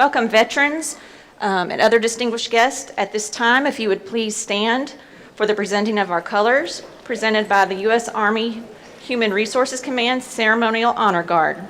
Welcome veterans and other distinguished guests. At this time, if you would please stand for the presenting of our colors, presented by the U.S. Army Human Resources Command Ceremonial Honor Guard.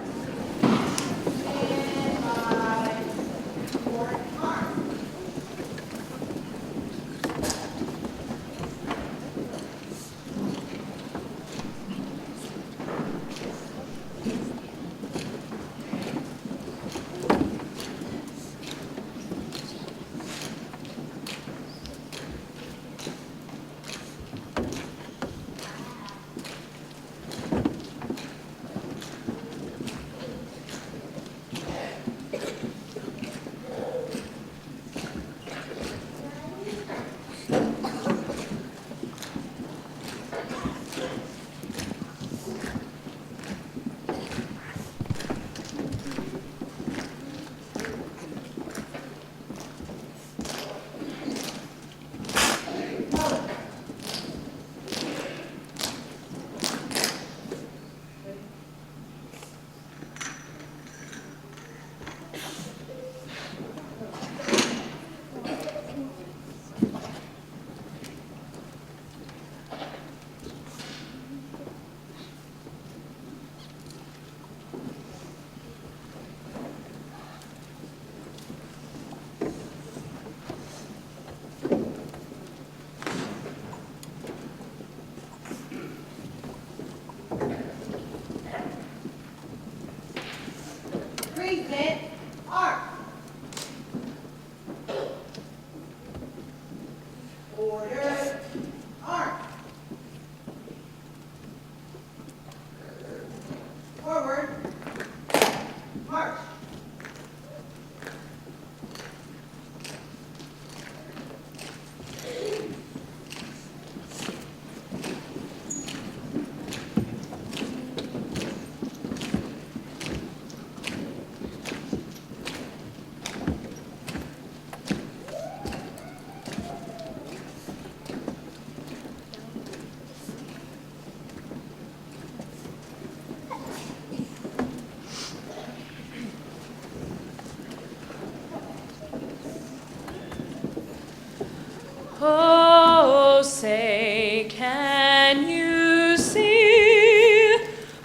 Oh, say, can you see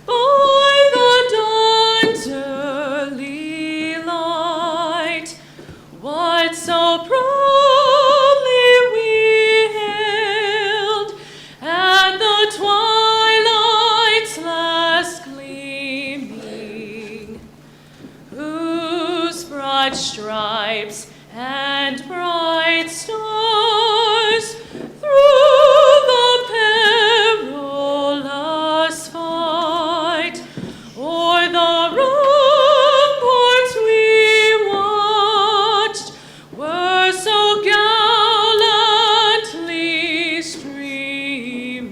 by the dawn's early light what so proudly we hailed at the twilight's last gleaming, whose broad stripes and bright stars through the perilous fight o'er the ramparts we watched were so gallantly streaming,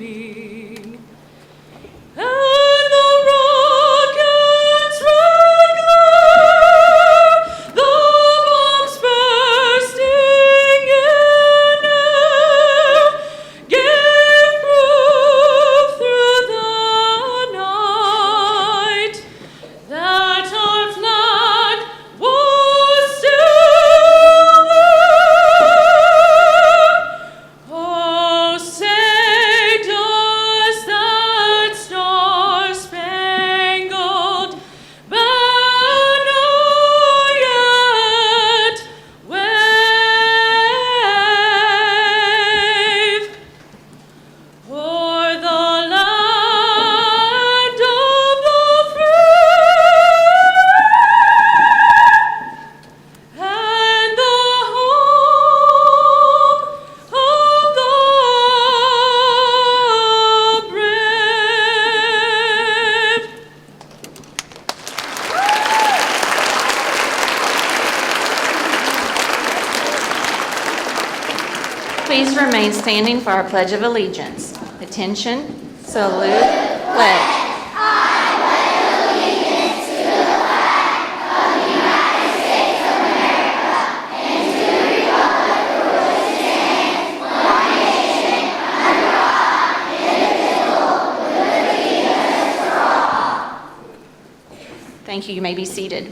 and the rocket's red glare, the bombs bursting in air, gave proof through the night that our flag was still there. Oh, say, does that star-spangled banner yet wave o'er the land of the free and the home of the brave? Please remain standing for our Pledge of Allegiance. Attention, salute, pledge. Thank you. You may be seated.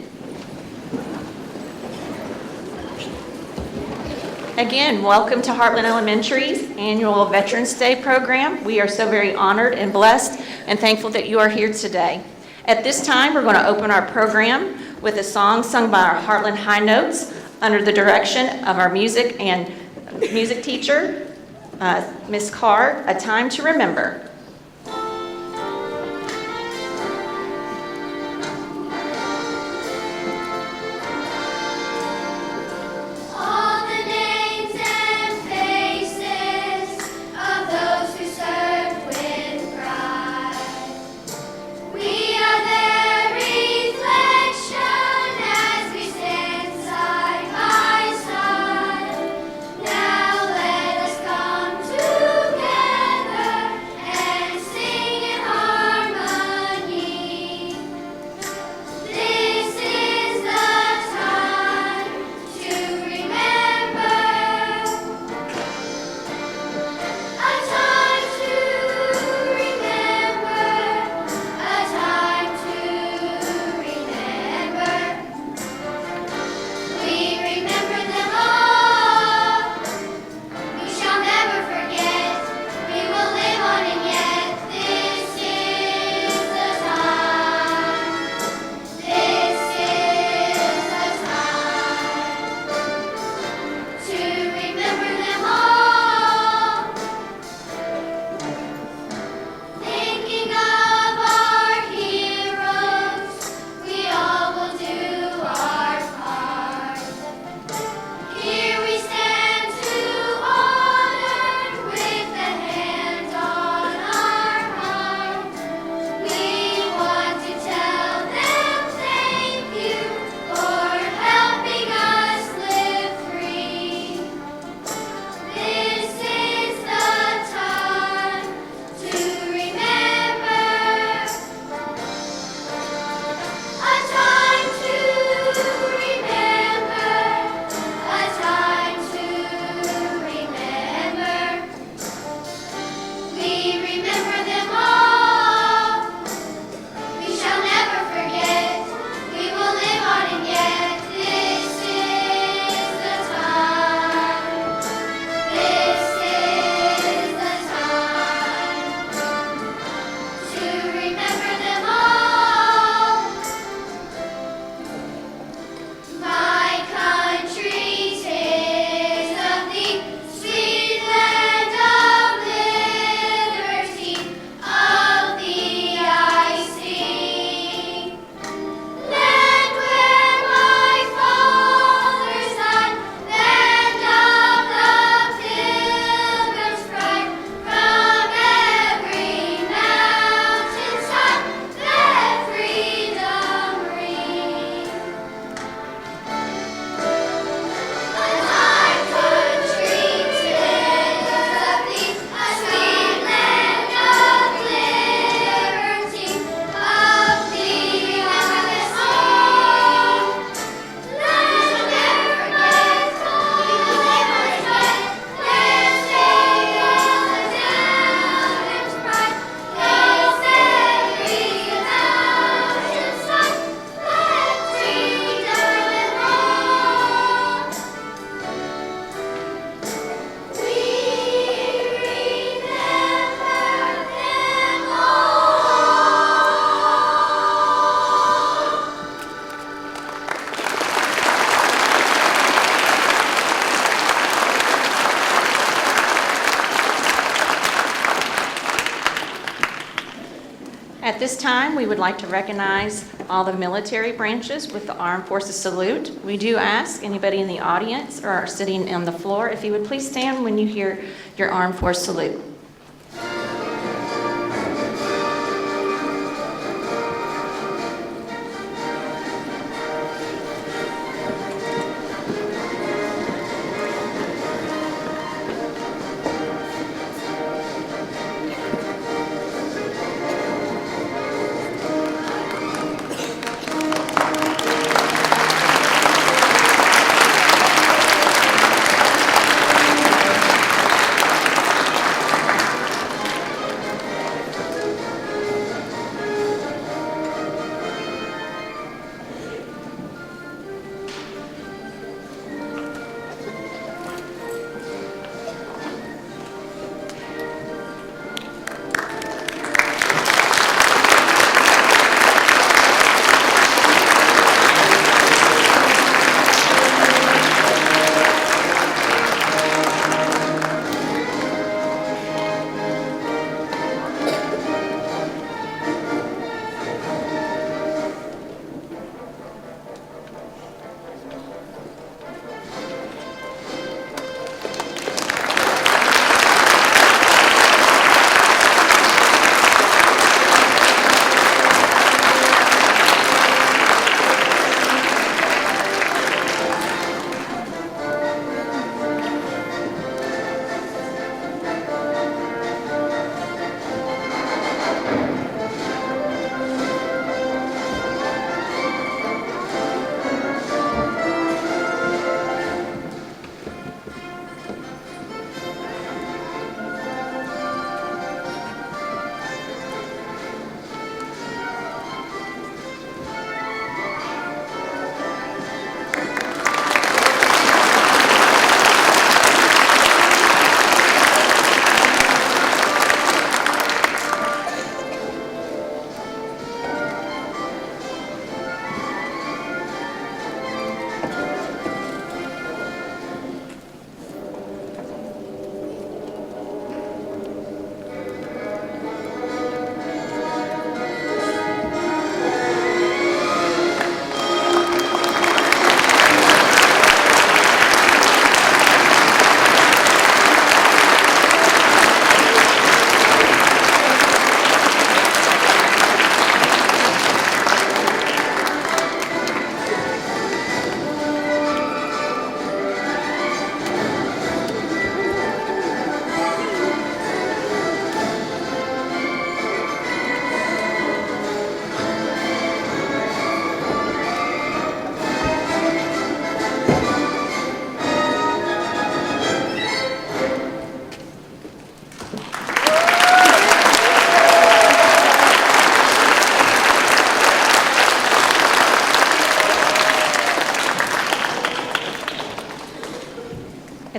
Again, welcome to Heartland Elementary's annual Veterans Day program. We are so very honored and blessed and thankful that you are here today. At this time, we're going to open our program with a song sung by our Heartland High Notes under the direction of our music teacher, Miss Carr, A Time to Remember. At this time, we would like to recognize all the military branches with the Armed Forces Salute. We do ask anybody in the audience or sitting on the floor if you would please stand when you hear your Armed Force Salute.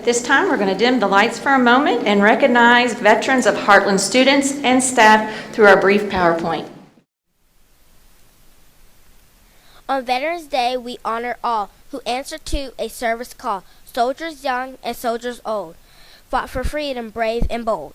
At this time, we're going to dim the lights for a moment and recognize veterans of Heartland students and staff through our brief PowerPoint. On Veterans Day, we honor all who answer to a service call, soldiers young and soldiers old, fought for freedom, brave and bold.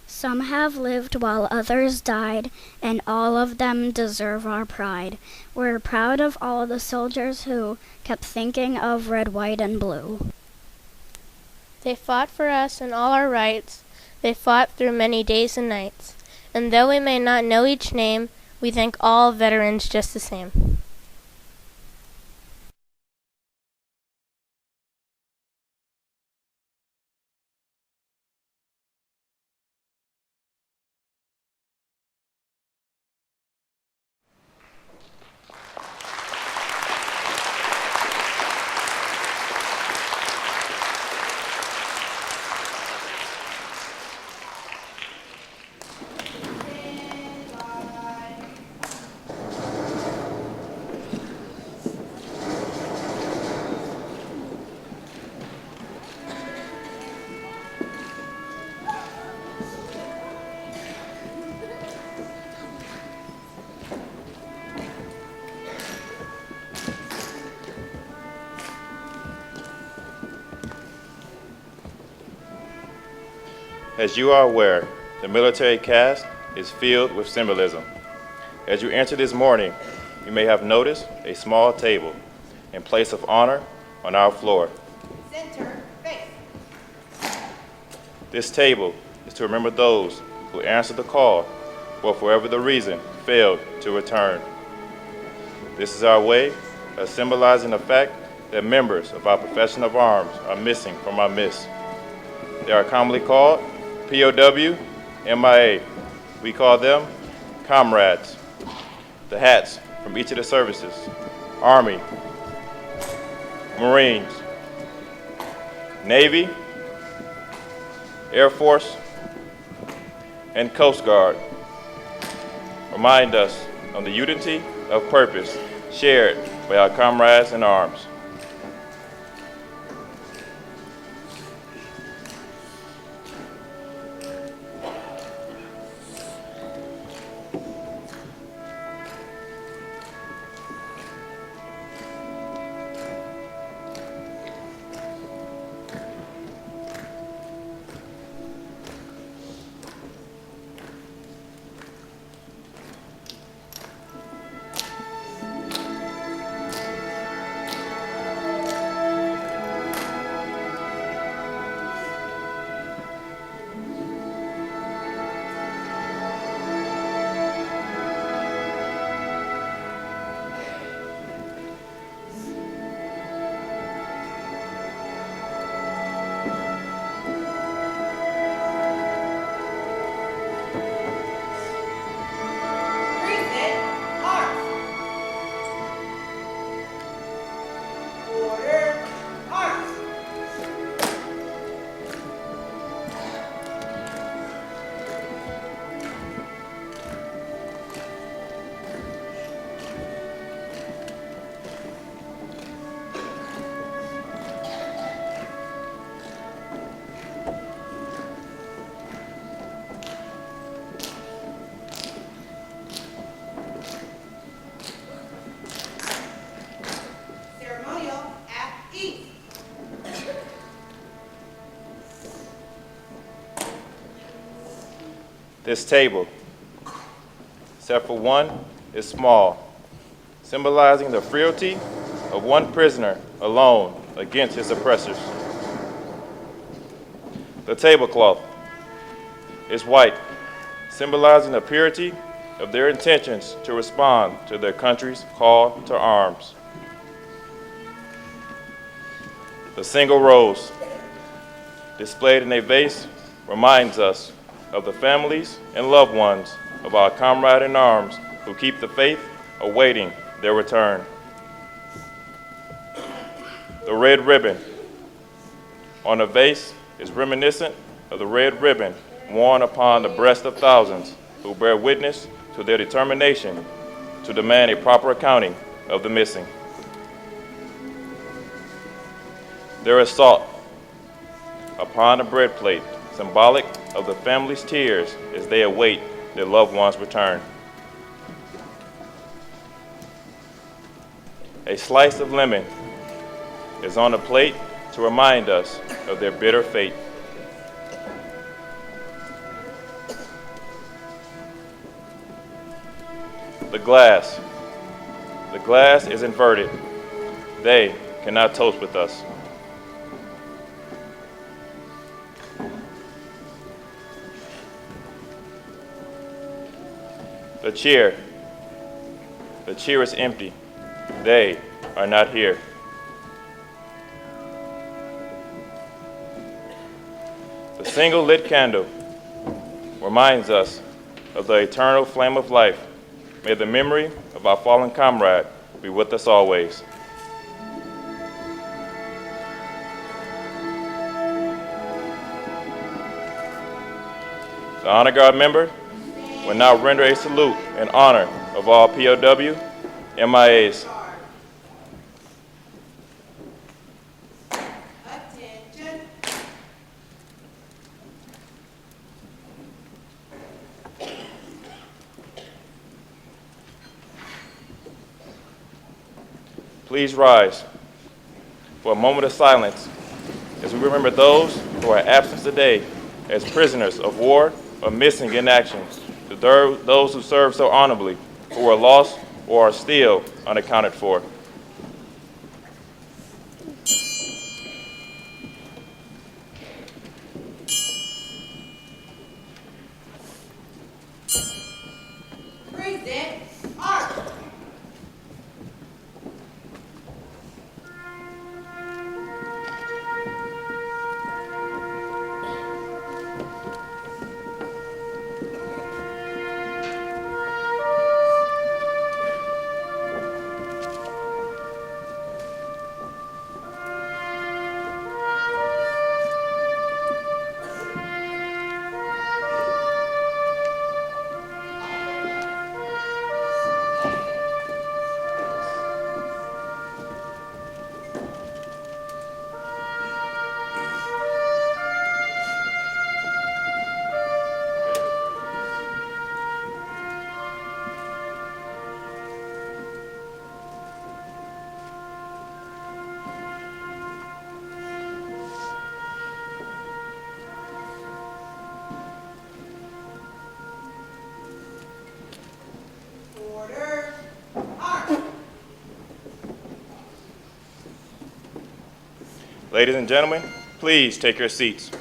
Some have lived while others died, and all of them deserve our pride. We're proud of all the soldiers who kept thinking of red, white, and blue. They fought for us and all our rights. They fought through many days and nights. And though we may not know each name, we thank all veterans just the same. As you are aware, the military caste is filled with symbolism. As you enter this morning, you may have noticed a small table in place of honor on our floor. Center, face. This table is to remember those who answered the call, but for whatever the reason, failed to return. This is our way of symbolizing the fact that members of our profession of arms are missing from our midst. They are commonly called POW, MIA. We call them comrades. The hats from each of the services: Army, Marines, Navy, Air Force, and Coast Guard remind us of the unity of purpose shared by our comrades in arms. This table, except for one, is small, symbolizing the fealty of one prisoner alone against his oppressors. The tablecloth is white, symbolizing the purity of their intentions to respond to their country's call to arms. The single rose, displayed in a vase, reminds us of the families and loved ones of our comrade in arms who keep the faith, awaiting their return. The red ribbon on the vase is reminiscent of the red ribbon worn upon the breast of thousands who bear witness to their determination to demand a proper accounting of the missing. There is salt upon the bread plate, symbolic of the family's tears as they await their loved one's return. A slice of lemon is on the plate to remind us of their bitter fate. The glass is inverted. They cannot toast with us. The chair is empty. They are not here. The single lit candle reminds us of the eternal flame of life. May the memory of our fallen comrade be with us always. The Honor Guard member will now render a salute in honor of all POW MIAs. Attention. Please rise for a moment of silence as we remember those who are absent today as prisoners of war or missing in action, to those who served so honorably, who are lost or are still unaccounted for. Present art. Order. Art. Ladies and gentlemen, please take your seats.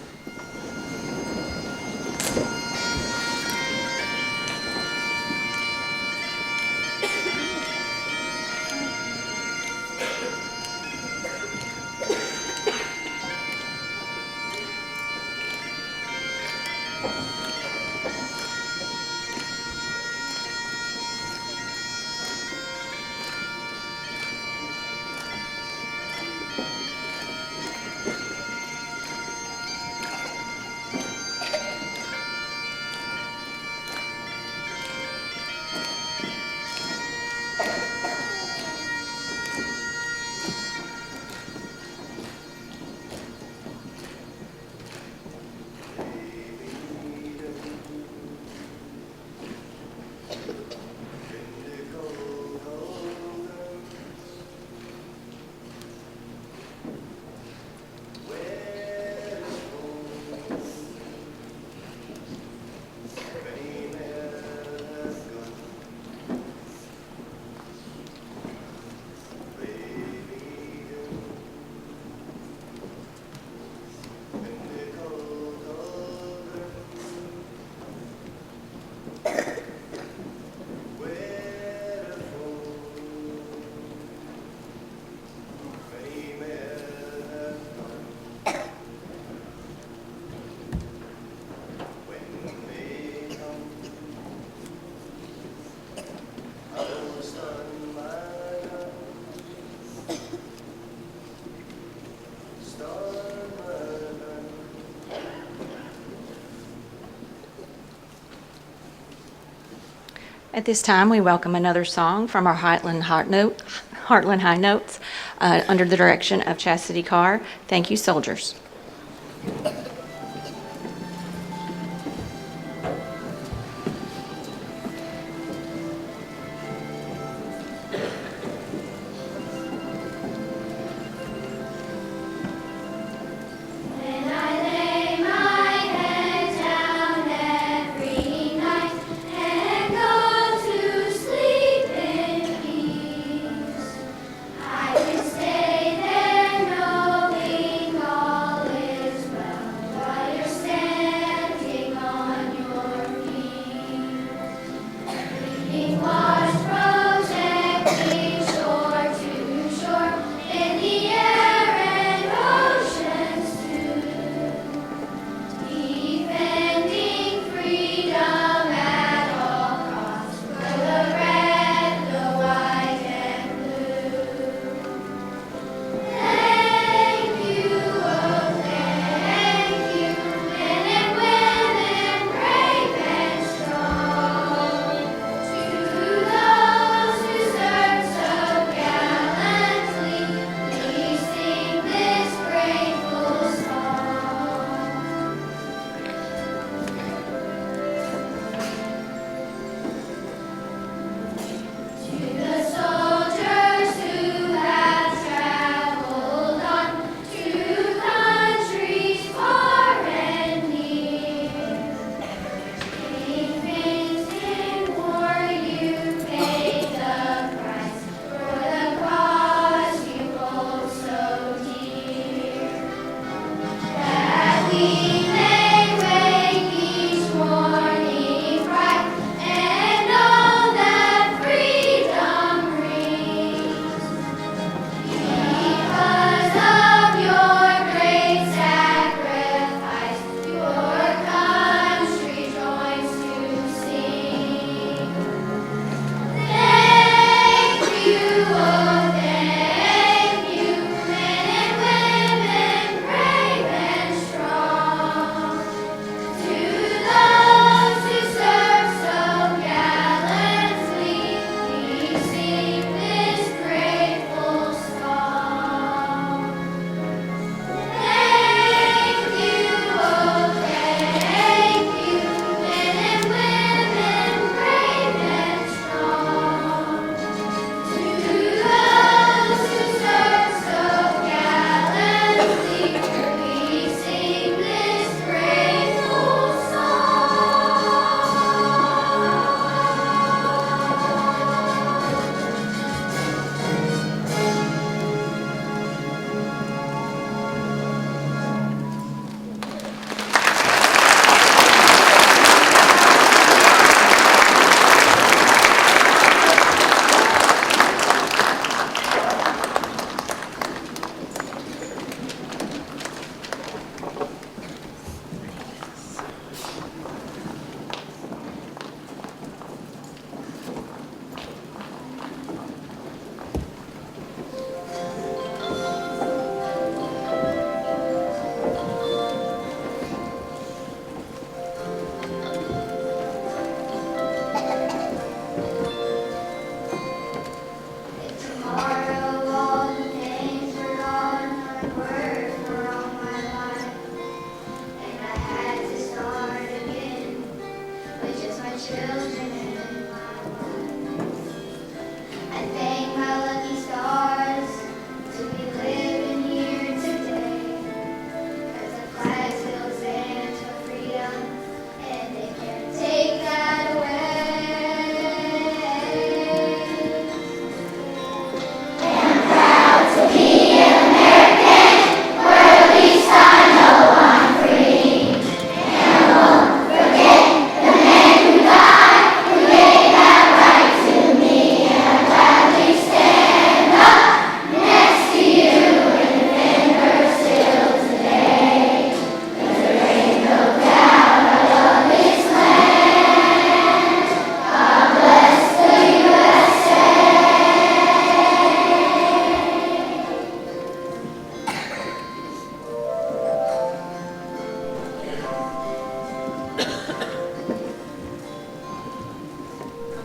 At this time, we welcome another song from our Heartland High Notes under the direction of Chastity Carr. Thank you, soldiers.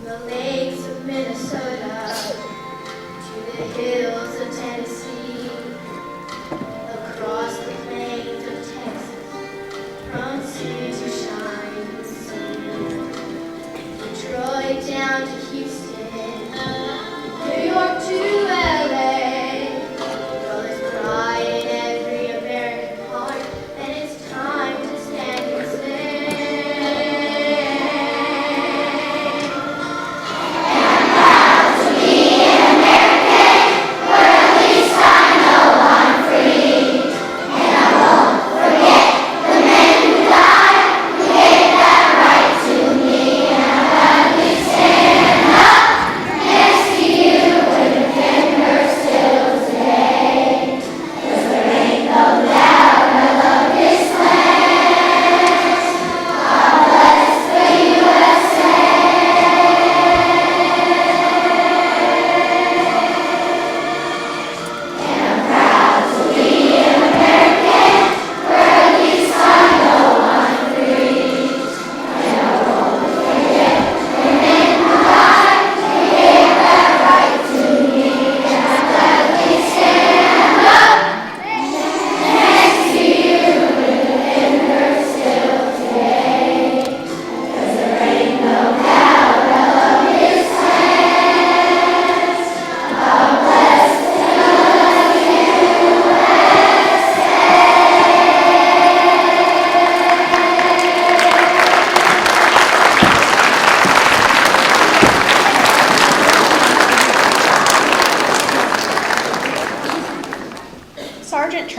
the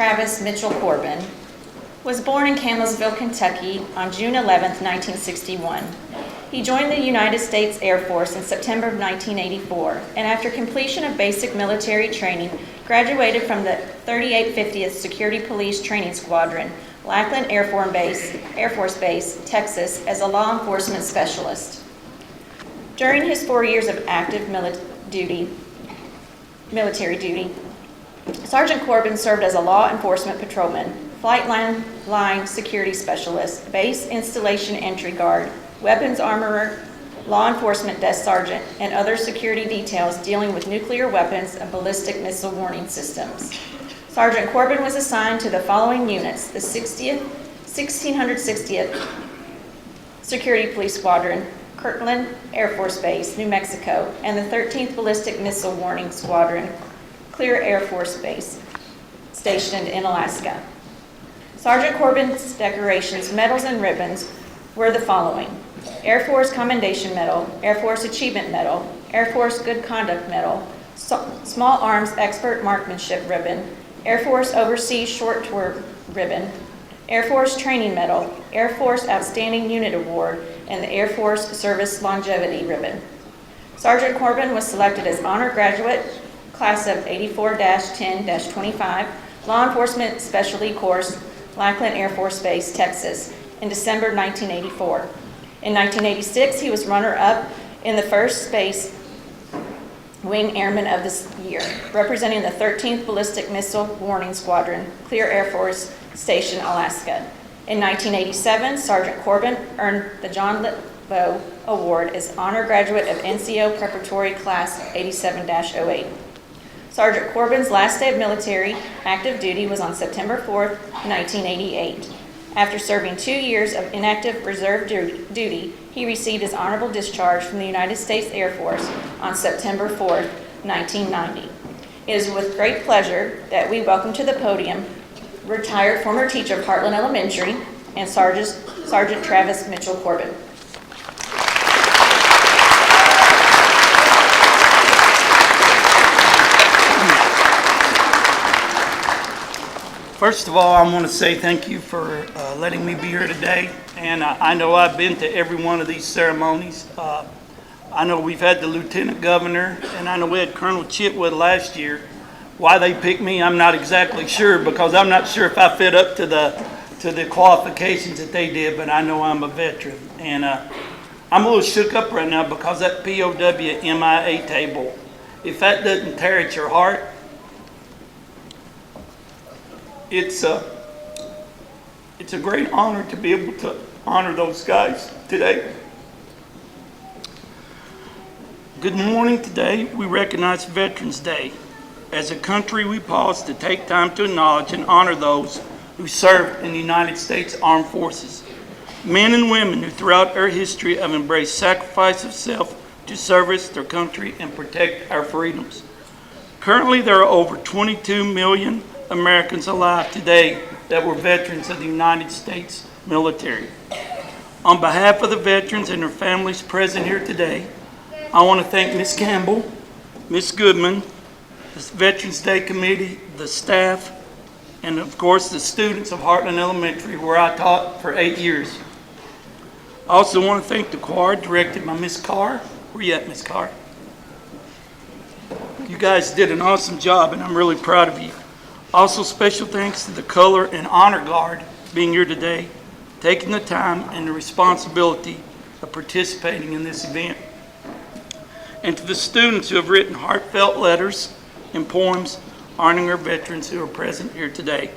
Travis Mitchell Corbin was born in Campbellsville, Kentucky on June 11, 1961. He joined the United States Air Force in September of 1984, and after completion of basic military training, graduated from the 3850th Security Police Training Squadron, Lackland Air Force Base, Texas, as a law enforcement specialist. During his 4 years of active military duty, Sergeant Corbin served as a law enforcement patrolman, flight line security specialist, base installation entry guard, weapons armorer, law enforcement desk sergeant, and other security details dealing with nuclear weapons and ballistic missile warning systems. Sergeant Corbin was assigned to the following units: the 1660th Security Police Squadron, Heartland Air Force Base, New Mexico, and the 13th Ballistic Missile Warning Squadron, Clear Air Force Base, stationed in Alaska. Sergeant Corbin's decorations, medals, and ribbons were the following: Air Force Commendation Medal, Air Force Achievement Medal, Air Force Good Conduct Medal, Small Arms Expert Marksmanship Ribbon, Air Force Overseas Short Tour Ribbon, Air Force Training Medal, Air Force Outstanding Unit Award, and the Air Force Service Longevity Ribbon. Sergeant Corbin was selected as honor graduate, class of 84-10-25, Law Enforcement Specialty Course, Lackland Air Force Base, Texas, in December 1984. In 1986, he was runner-up in the first Space Wing Airman of the Year, representing the 13th Ballistic Missile Warning Squadron, Clear Air Force Station, Alaska. In 1987, Sergeant Corbin earned the John Litvo Award as honor graduate of NCO Preparatory Class 87-08. Sergeant Corbin's last day of military active duty was on September 4, 1988. After serving 2 years of inactive reserve duty, he received his honorable discharge from the United States Air Force on September 4, 1990. It is with great pleasure that we welcome to the podium retired former teacher of Heartland Elementary and Sergeant Travis Mitchell Corbin. First of all, I want to say thank you for letting me be here today. And I know I've been to every one of these ceremonies. I know we've had the Lieutenant Governor, and I know we had Colonel Chitwood last year. Why they picked me, I'm not exactly sure, because I'm not sure if I fit up to the qualifications that they did, but I know I'm a veteran. And I'm a little shook up right now because that POW MIA table, if that doesn't tear at your heart, it's a great honor to be able to honor those guys today. Good morning. Today we recognize Veterans Day. As a country, we pause to take time to acknowledge and honor those who served in the United States Armed Forces. Men and women who throughout our history have embraced sacrifice of self to service their country and protect our freedoms. Currently, there are over 22 million Americans alive today that were veterans of the United States military. On behalf of the veterans and their families present here today, I want to thank Ms. Campbell, Ms. Goodman, the Veterans Day Committee, the staff, and of course the students of Heartland Elementary, where I taught for 8 years. I also want to thank the choir directed by Ms. Carr. Where you at, Ms. Carr? You guys did an awesome job, and I'm really proud of you. Also, special thanks to the Color and Honor Guard being here today, taking the time and the responsibility of participating in this event. And to the students who have written heartfelt letters and poems honoring our veterans who are present here today.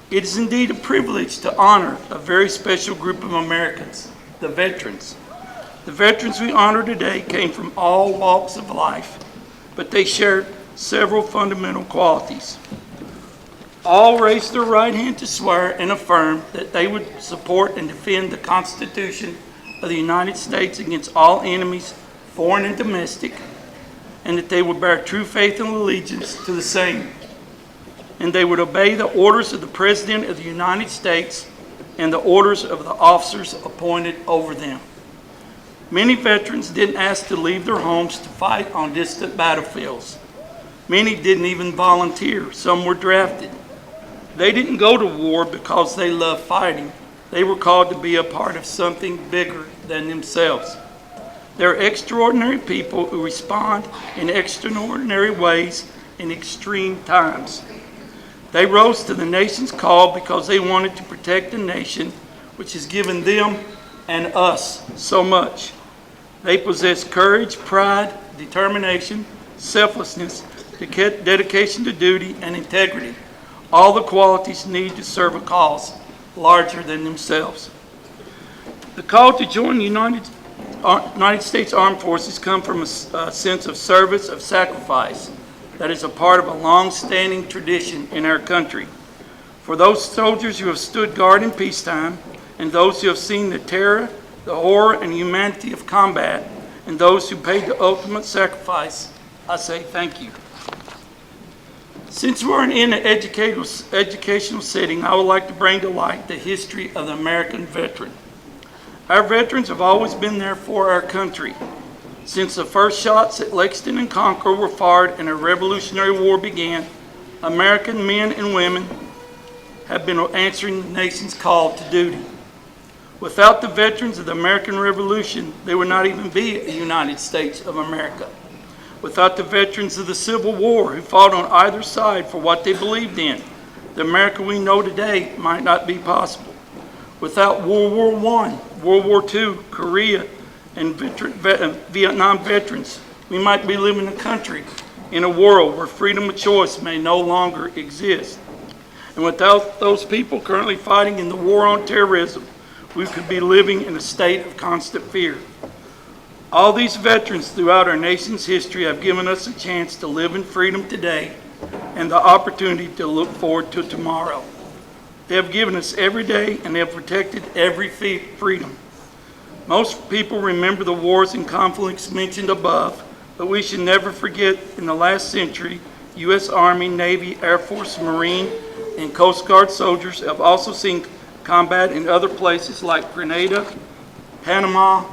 It is indeed a privilege to honor a very special group of Americans, the veterans. The veterans we honor today came from all walks of life, but they shared several fundamental qualities. All raised their right hand to swear and affirm that they would support and defend the Constitution of the United States against all enemies, foreign and domestic, and that they would bear true faith and allegiance to the same. And they would obey the orders of the President of the United States and the orders of the officers appointed over them. Many veterans didn't ask to leave their homes to fight on distant battlefields. Many didn't even volunteer. Some were drafted. They didn't go to war because they loved fighting. They were called to be a part of something bigger than themselves. They're extraordinary people who respond in extraordinary ways in extreme times. They rose to the nation's call because they wanted to protect the nation, which has given them and us so much. They possess courage, pride, determination, selflessness, dedication to duty, and integrity. All the qualities needed to serve a cause larger than themselves. The call to join the United States Armed Forces comes from a sense of service, of sacrifice, that is a part of a long-standing tradition in our country. For those soldiers who have stood guard in peacetime, and those who have seen the terror, the horror, and humanity of combat, and those who paid the ultimate sacrifice, I say thank you. Since we're in an educational setting, I would like to bring to light the history of the American veteran. Our veterans have always been there for our country. Since the first shots at Lexington and Concord were fired and a Revolutionary War began, American men and women have been answering the nation's call to duty. Without the veterans of the American Revolution, there would not even be a United States of America. Without the veterans of the Civil War who fought on either side for what they believed in, the America we know today might not be possible. Without World War I, World War II, Korea, and Vietnam veterans, we might be living in a country, in a world where freedom of choice may no longer exist. And without those people currently fighting in the war on terrorism, we could be living in a state of constant fear. All these veterans throughout our nation's history have given us a chance to live in freedom today and the opportunity to look forward to tomorrow. They have given us every day and they have protected every freedom. Most people remember the wars and conflicts mentioned above, but we should never forget in the last century, U.S. Army, Navy, Air Force, Marine, and Coast Guard soldiers have also seen combat in other places like Grenada, Panama,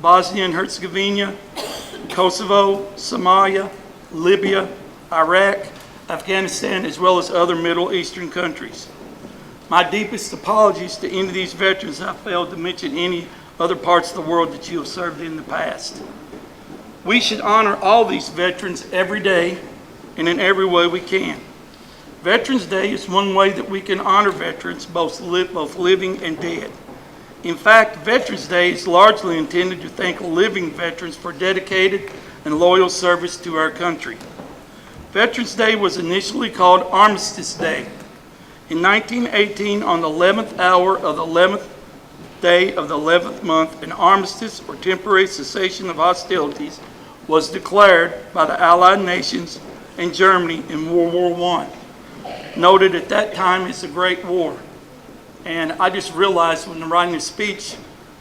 Bosnia and Herzegovina, Kosovo, Somalia, Libya, Iraq, Afghanistan, as well as other Middle Eastern countries. My deepest apologies to any of these veterans. I failed to mention any other parts of the world that you have served in the past. We should honor all these veterans every day and in every way we can. Veterans Day is one way that we can honor veterans, both living and dead. In fact, Veterans Day is largely intended to thank living veterans for dedicated and loyal service to our country. Veterans Day was initially called Armistice Day. In 1918, on the 11th hour of the 11th day of the 11th month, an armistice or temporary cessation of hostilities was declared by the Allied nations and Germany in World War I, noted at that time as the Great War. And I just realized when I'm writing this speech,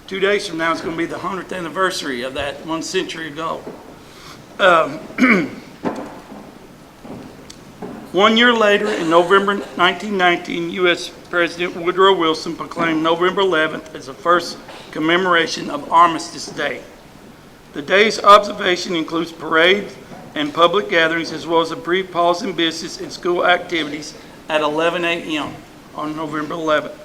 2 days from now it's going to be the 100th anniversary of that 1 century ago. 1 year later, in November 1919, U.S. President Woodrow Wilson proclaimed November 11th as the first commemoration of Armistice Day. The day's observation includes parades and public gatherings, as well as a brief pause in business and school activities at 11 a.m. on November 11th.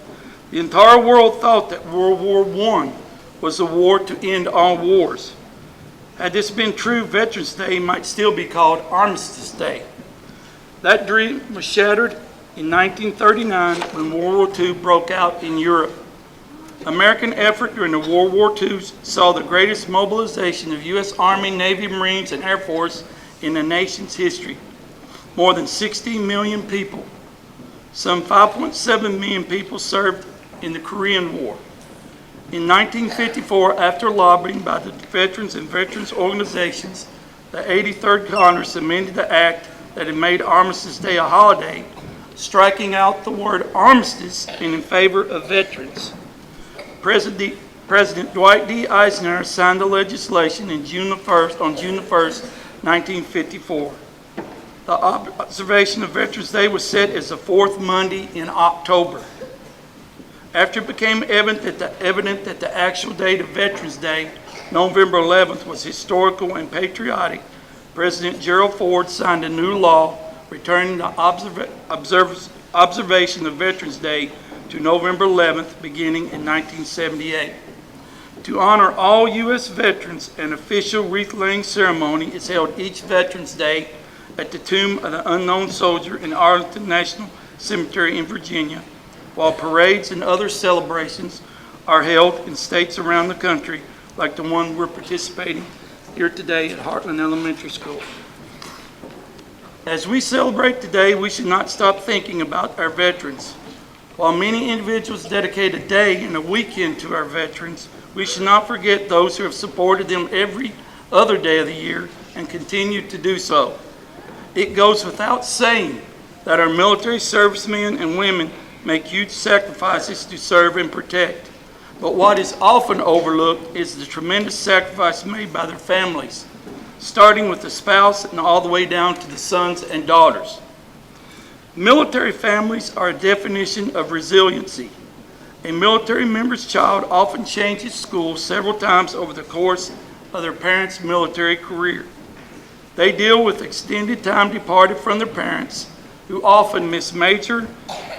The entire world thought that World War I was the war to end all wars. Had this been true, Veterans Day might still be called Armistice Day. That dream was shattered in 1939 when World War II broke out in Europe. American effort during the World War II saw the greatest mobilization of U.S. Army, Navy, Marines, and Air Force in the nation's history. More than 60 million people. Some 5.7 million people served in the Korean War. In 1954, after lobbying by the veterans and veterans organizations, the 83rd Congress amended the act that had made Armistice Day a holiday, striking out the word armistice and in favor of veterans. President Dwight D. Eisenhower signed the legislation on June 1st, 1954. The observation of Veterans Day was set as the fourth Monday in October. After it became evident that the actual date of Veterans Day, November 11th, was historical and patriotic, President Gerald Ford signed a new law returning the observation of Veterans Day to November 11th, beginning in 1978. To honor all U.S. veterans, an official wreath-laying ceremony is held each Veterans Day at the Tomb of the Unknown Soldier in Arlington National Cemetery in Virginia, while parades and other celebrations are held in states around the country, like the one we're participating here today at Heartland Elementary School. As we celebrate today, we should not stop thinking about our veterans. While many individuals dedicate a day and a weekend to our veterans, we should not forget those who have supported them every other day of the year and continue to do so. It goes without saying that our military servicemen and women make huge sacrifices to serve and protect. But what is often overlooked is the tremendous sacrifice made by their families, starting with the spouse and all the way down to the sons and daughters. Military families are a definition of resiliency. A military member's child often changes schools several times over the course of their parents' military career. They deal with extended time departed from their parents, who often miss major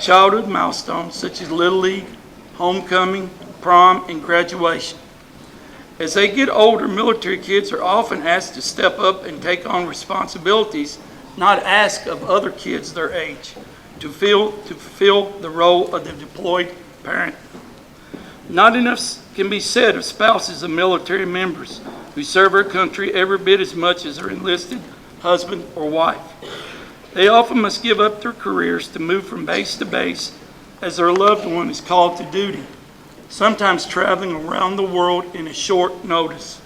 childhood milestones such as Little League, homecoming, prom, and graduation. As they get older, military kids are often asked to step up and take on responsibilities not asked of other kids their age, to fulfill the role of the deployed parent. Not enough can be said of spouses of military members who serve our country every bit as much as their enlisted husband or wife. They often must give up their careers to move from base to base as their loved one is called to duty, sometimes traveling around the world in a short notice.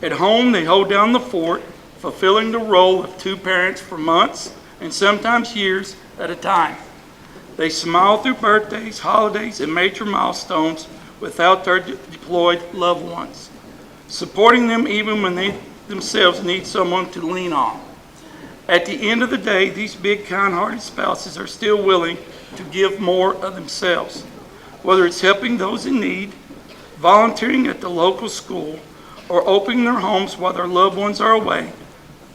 At home, they hold down the fort, fulfilling the role of two parents for months and sometimes years at a time. They smile through birthdays, holidays, and major milestones without their deployed loved ones, supporting them even when they themselves need someone to lean on. At the end of the day, these big, kind-hearted spouses are still willing to give more of themselves, whether it's helping those in need, volunteering at the local school, or opening their homes while their loved ones are away.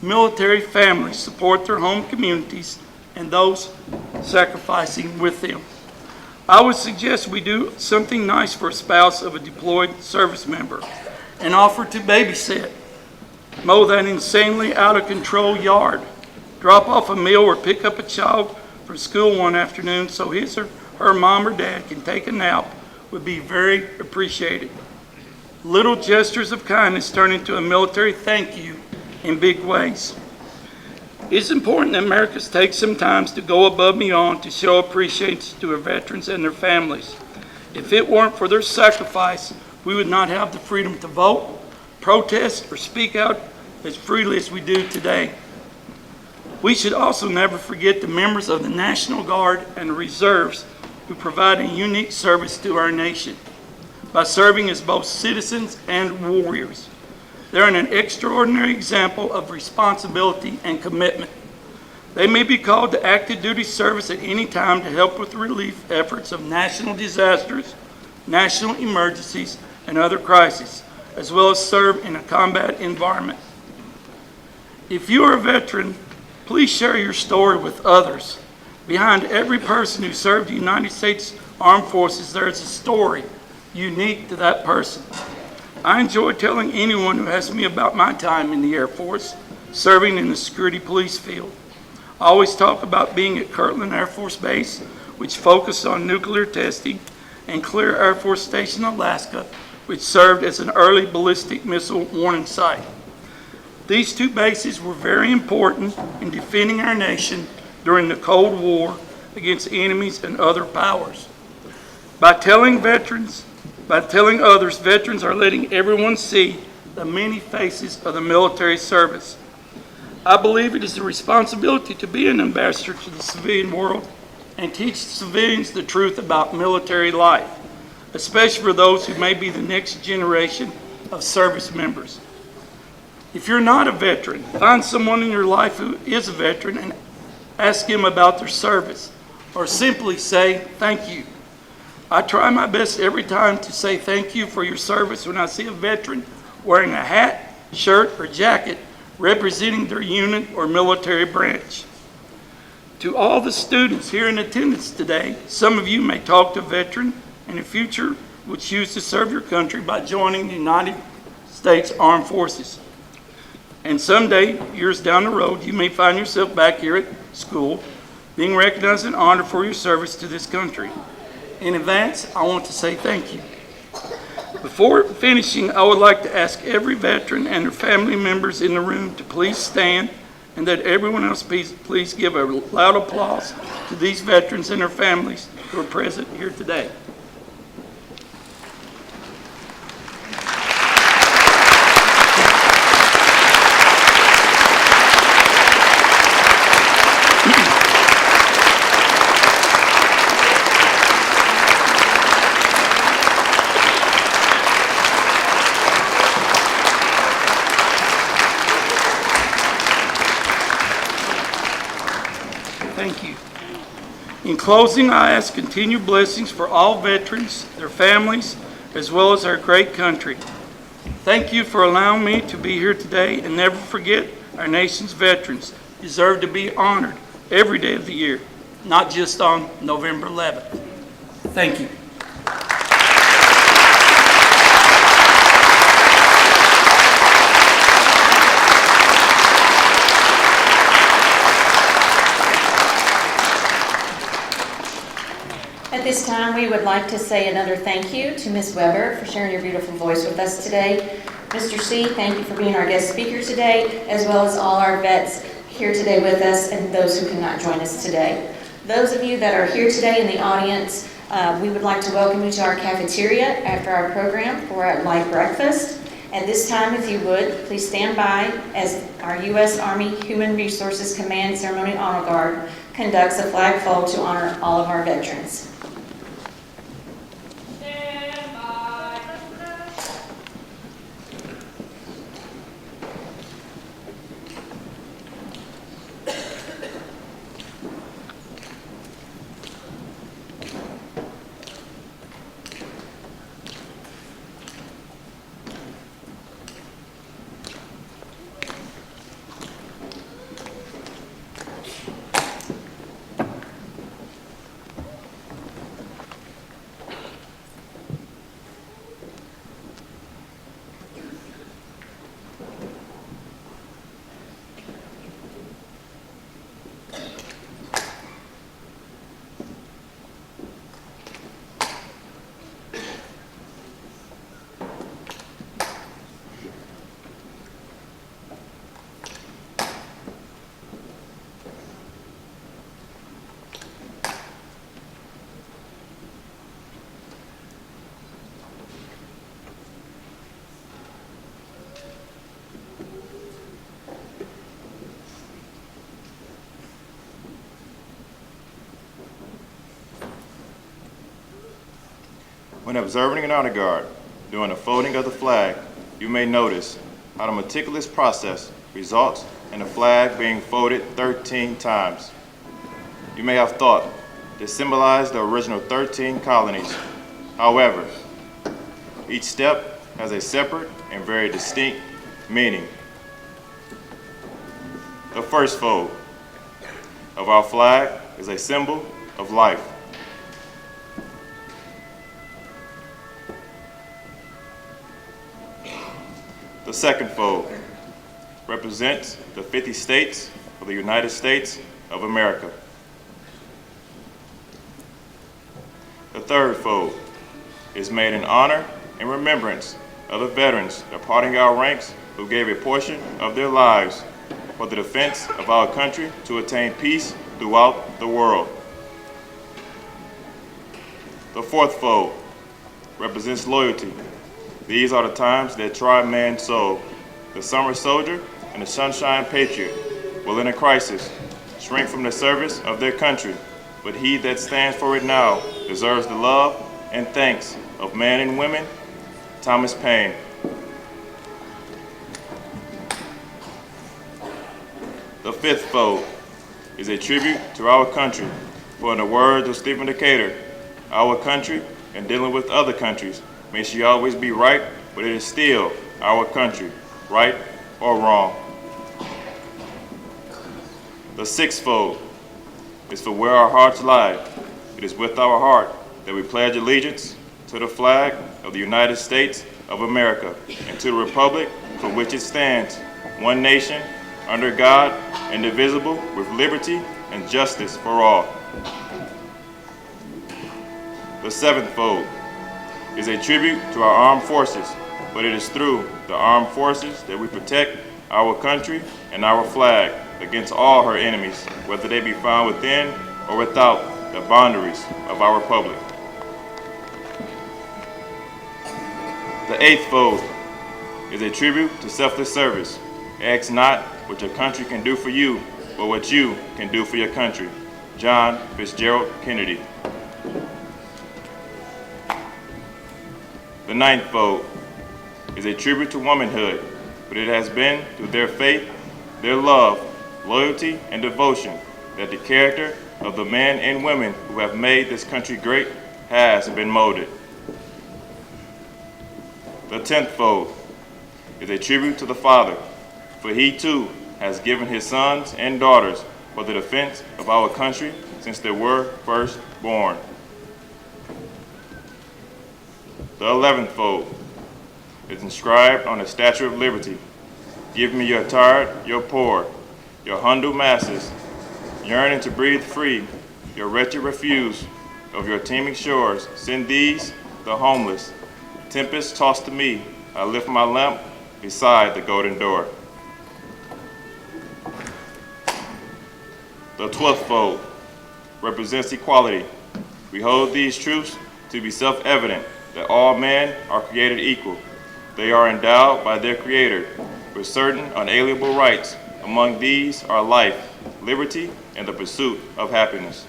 Military families support their home communities and those sacrificing with them. I would suggest we do something nice for a spouse of a deployed service member and offer to babysit, mow that insanely out of control yard, drop off a meal or pick up a child from school one afternoon so his or her mom or dad can take a nap would be very appreciated. Little gestures of kindness turn into a military thank you in big ways. It's important that Americans take some time to go above and beyond to show appreciation to our veterans and their families. If it weren't for their sacrifice, we would not have the freedom to vote, protest, or speak out as freely as we do today. We should also never forget the members of the National Guard and the Reserves who provide a unique service to our nation by serving as both citizens and warriors. They're an extraordinary example of responsibility and commitment. They may be called to active duty service at any time to help with the relief efforts of national disasters, national emergencies, and other crises, as well as serve in a combat environment. If you are a veteran, please share your story with others. Behind every person who served the United States Armed Forces, there is a story unique to that person. I enjoy telling anyone who asks me about my time in the Air Force, serving in the security police field. I always talk about being at Heartland Air Force Base, which focused on nuclear testing, and Clear Air Force Station, Alaska, which served as an early ballistic missile warning site. These two bases were very important in defending our nation during the Cold War against enemies and other powers. By telling others, veterans are letting everyone see the many faces of the military service. I believe it is a responsibility to be an ambassador to the civilian world and teach civilians the truth about military life, especially for those who may be the next generation of service members. If you're not a veteran, find someone in your life who is a veteran and ask him about their service, or simply say thank you. I try my best every time to say thank you for your service when I see a veteran wearing a hat, shirt, or jacket representing their unit or military branch. To all the students here in attendance today, some of you may talk to a veteran and in future will choose to serve your country by joining the United States Armed Forces. And someday, years down the road, you may find yourself back here at school being recognized and honored for your service to this country. In advance, I want to say thank you. Before finishing, I would like to ask every veteran and their family members in the room to please stand, and that everyone else please give a loud applause to these veterans and their families who are present here today. Thank you. In closing, I ask continued blessings for all veterans, their families, as well as our great country. Thank you for allowing me to be here today, and never forget our nation's veterans deserve to be honored every day of the year, not just on November 11th. Thank you. At this time, we would like to say another thank you to Ms. Weber for sharing your beautiful voice with us today. Mr. C., thank you for being our guest speaker today, as well as all our vets here today with us and those who cannot join us today. Those of you that are here today in the audience, we would like to welcome you to our cafeteria after our program for our light breakfast. At this time, if you would, please stand by as our U.S. Army Human Resources Command Ceremonial Honor Guard conducts a flag fold to honor all of our veterans. When observing an honor guard during the folding of the flag, you may notice how the meticulous process results in the flag being folded 13 times. You may have thought this symbolized the original 13 colonies. However, each step has a separate and very distinct meaning. The first fold of our flag is a symbol of life. The second fold represents the 50 states of the United States of America. The third fold is made in honor and remembrance of the veterans departing our ranks who gave a portion of their lives for the defense of our country to attain peace throughout the world. The fourth fold represents loyalty. These are the times that try man's soul. The summer soldier and the sunshine patriot will in a crisis shrink from the service of their country, but he that stands for it now deserves the love and thanks of men and women. Thomas Paine. The fifth fold is a tribute to our country, for in the words of Stephen Decatur, our country, in dealing with other countries, may she always be right, but it is still our country, right or wrong. The sixth fold is for where our hearts lie. It is with our heart that we pledge allegiance to the flag of the United States of America and to the republic for which it stands, one nation, under God, indivisible, with liberty and justice for all. The seventh fold is a tribute to our armed forces, but it is through the armed forces that we protect our country and our flag against all her enemies, whether they be found within or without the boundaries of our republic. The eighth fold is a tribute to selfless service. Ask not what your country can do for you, but what you can do for your country. John Fitzgerald Kennedy. The ninth fold is a tribute to womanhood, but it has been through their faith, their love, loyalty, and devotion that the character of the men and women who have made this country great has been molded. The 10th fold is a tribute to the Father, for he too has given his sons and daughters for the defense of our country since they were first born. The 11th fold is inscribed on the Statue of Liberty. Give me your tired, your poor, your humble masses, yearning to breathe free, your wretched refuse of your teeming shores. Send these, the homeless. Tempest tossed to me, I lift my lamp beside the golden door. The 12th fold represents equality. We hold these truths to be self-evident, that all men are created equal. They are endowed by their Creator with certain unalienable rights. Among these are life, liberty, and the pursuit of happiness.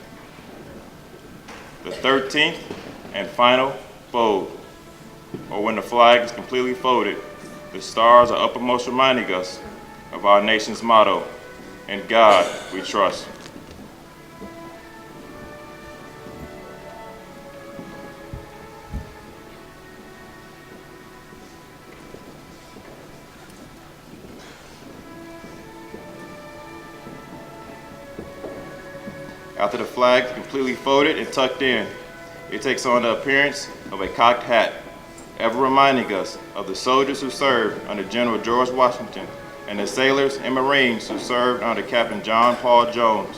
The 13th and final fold, or when the flag is completely folded, the stars are uppermost, reminding us of our nation's motto, "In God we trust." After the flag is completely folded and tucked in, it takes on the appearance of a cocked hat, ever reminding us of the soldiers who served under General George Washington and the sailors and Marines who served under Captain John Paul Jones,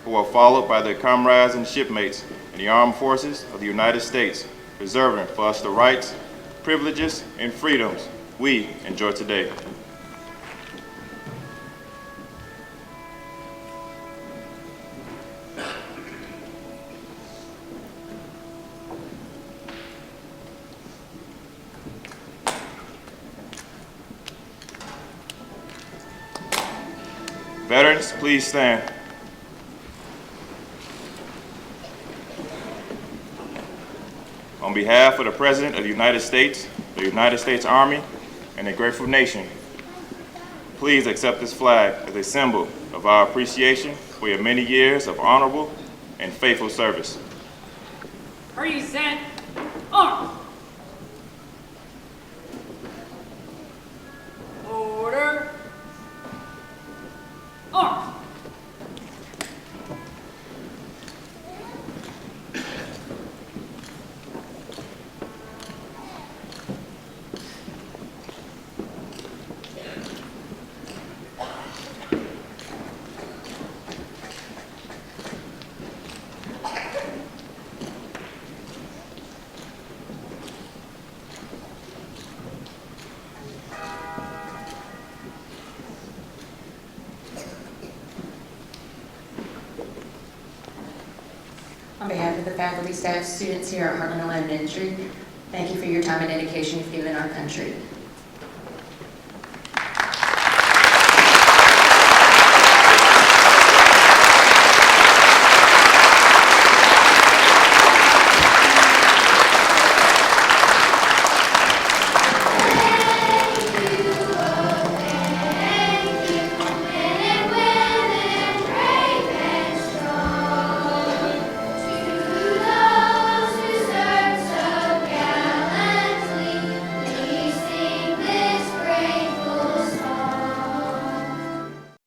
who were followed by their comrades and shipmates in the armed forces of the United States, preserving for us the rights, privileges, and freedoms we enjoy today. Veterans, please stand. On behalf of the President of the United States Army, and a grateful nation, please accept this flag as a symbol of our appreciation for your many years of honorable and faithful service. Present arms. Order. Arms. On behalf of the faculty, staff, students here at Heartland Elementary, thank you for your time and dedication you've given our country.